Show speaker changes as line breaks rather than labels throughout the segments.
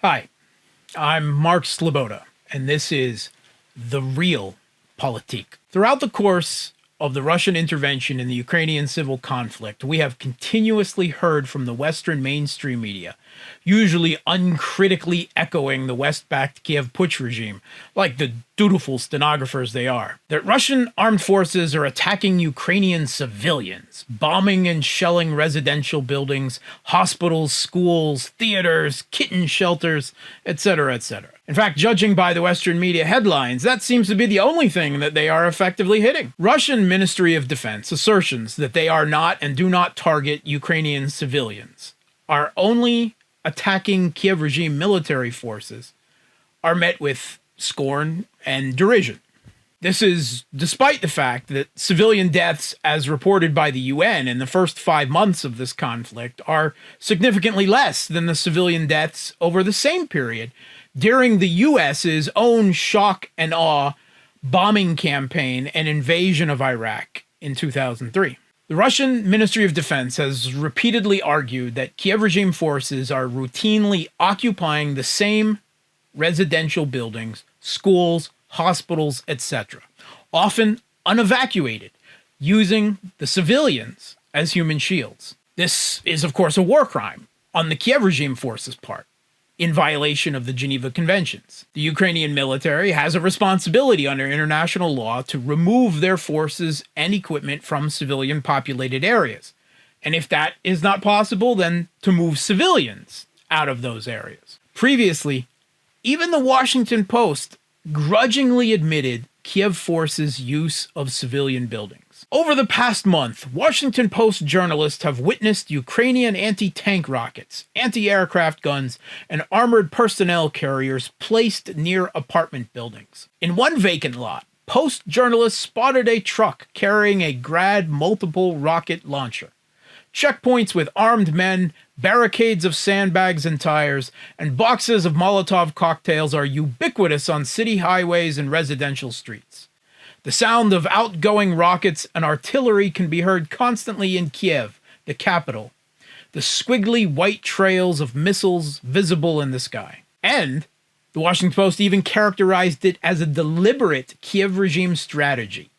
Hi, I'm Mark Sleboda, and this is The Real Politick. Throughout the course of the Russian intervention in the Ukrainian civil conflict, we have continuously heard from the Western mainstream media, usually uncritically echoing the West-backed Kiev putsch regime, like the dutiful stenographers they are, that Russian armed forces are attacking Ukrainian civilians, bombing and shelling residential buildings, hospitals, schools, theaters, kitten shelters, etc., etc. In fact, judging by the Western media headlines, that seems to be the only thing that they are effectively hitting. Russian Ministry of Defense assertions that they are not and do not target Ukrainian civilians, are only attacking Kiev regime military forces, are met with scorn and derision. This is despite the fact that civilian deaths, as reported by the UN in the first 5 months of this conflict, are significantly less than the civilian deaths over the same period during the US's own shock and awe bombing campaign and invasion of Iraq in 2003. The Russian Ministry of Defense has repeatedly argued that Kiev regime forces are routinely occupying the same residential buildings, schools, hospitals, etc., often unevacuated, using the civilians as human shields. This is, of course, a war crime on the Kiev regime forces' part, in violation of the Geneva Conventions. The Ukrainian military has a responsibility under international law to remove their forces and equipment from civilian populated areas. And if that is not possible, then to move civilians out of those areas. Previously, even the Washington Post grudgingly admitted Kiev forces' use of civilian buildings. Over the past month, Washington Post journalists have witnessed Ukrainian anti-tank rockets, anti-aircraft guns, and armored personnel carriers placed near apartment buildings. In one vacant lot, Post journalists spotted a truck carrying a Grad multiple rocket launcher. Checkpoints with armed men, barricades of sandbags and tires, and boxes of Molotov cocktails are ubiquitous on city highways and residential streets. The sound of outgoing rockets and artillery can be heard constantly in Kiev, the capital, the squiggly white trails of missiles visible in the sky. And the Washington Post even characterized it as a deliberate Kiev regime strategy,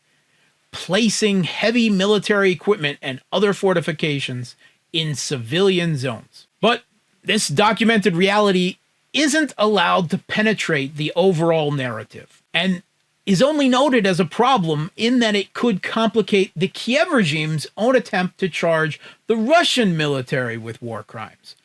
placing heavy military equipment and other fortifications in civilian zones. But this documented reality isn't allowed to penetrate the overall narrative, and is only noted as a problem in that it could complicate the Kiev regime's own attempt to charge the Russian military with war crimes,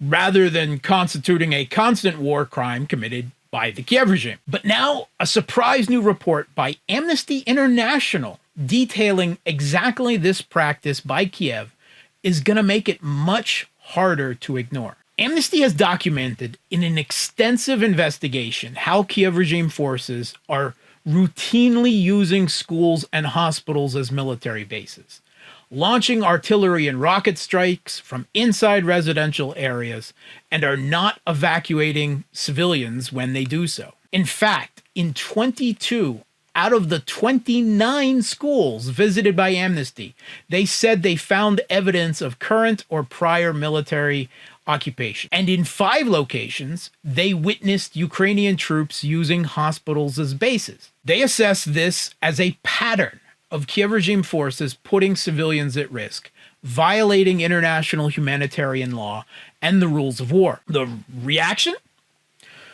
rather than constituting a constant war crime committed by the Kiev regime. But now, a surprise new report by Amnesty International detailing exactly this practice by Kiev is going to make it much harder to ignore. Amnesty has documented in an extensive investigation how Kiev regime forces are routinely using schools and hospitals as military bases, launching artillery and rocket strikes from inside residential areas, and are not evacuating civilians when they do so. In fact, in 22 out of the 29 schools visited by Amnesty, they said they found evidence of current or prior military occupation. And in 5 locations, they witnessed Ukrainian troops using hospitals as bases. They assess this as a pattern of Kiev regime forces putting civilians at risk, violating international humanitarian law and the rules of war. The reaction?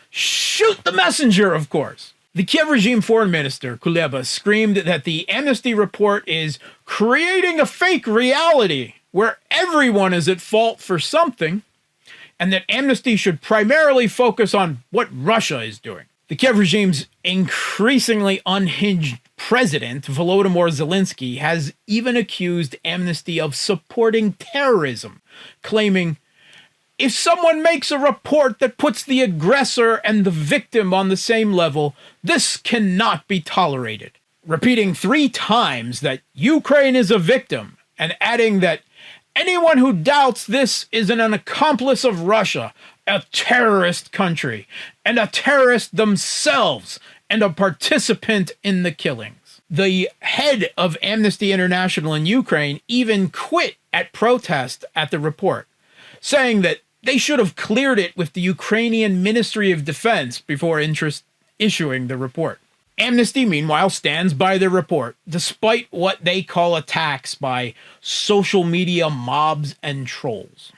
Shoot the messenger, of course. The Kiev regime foreign minister, Kuleba, screamed that the Amnesty report is creating a fake reality where everyone is at fault for something, and that Amnesty should primarily focus on what Russia is doing. The Kiev regime's increasingly unhinged president, Volodymyr Zelenskiy, has even accused Amnesty of supporting terrorism, claiming, if someone makes a report that puts the aggressor and the victim on the same level, this cannot be tolerated. Repeating 3 times that Ukraine is a victim, and adding that anyone who doubts this is an accomplice of Russia, a terrorist country, and a terrorist themselves, and a participant in the killings. The head of Amnesty International in Ukraine even quit at protest at the report, saying that They should have cleared it with the Ukrainian Ministry of Defense before issuing the report. Amnesty, meanwhile, stands by their report, despite what they call attacks by social media mobs and trolls.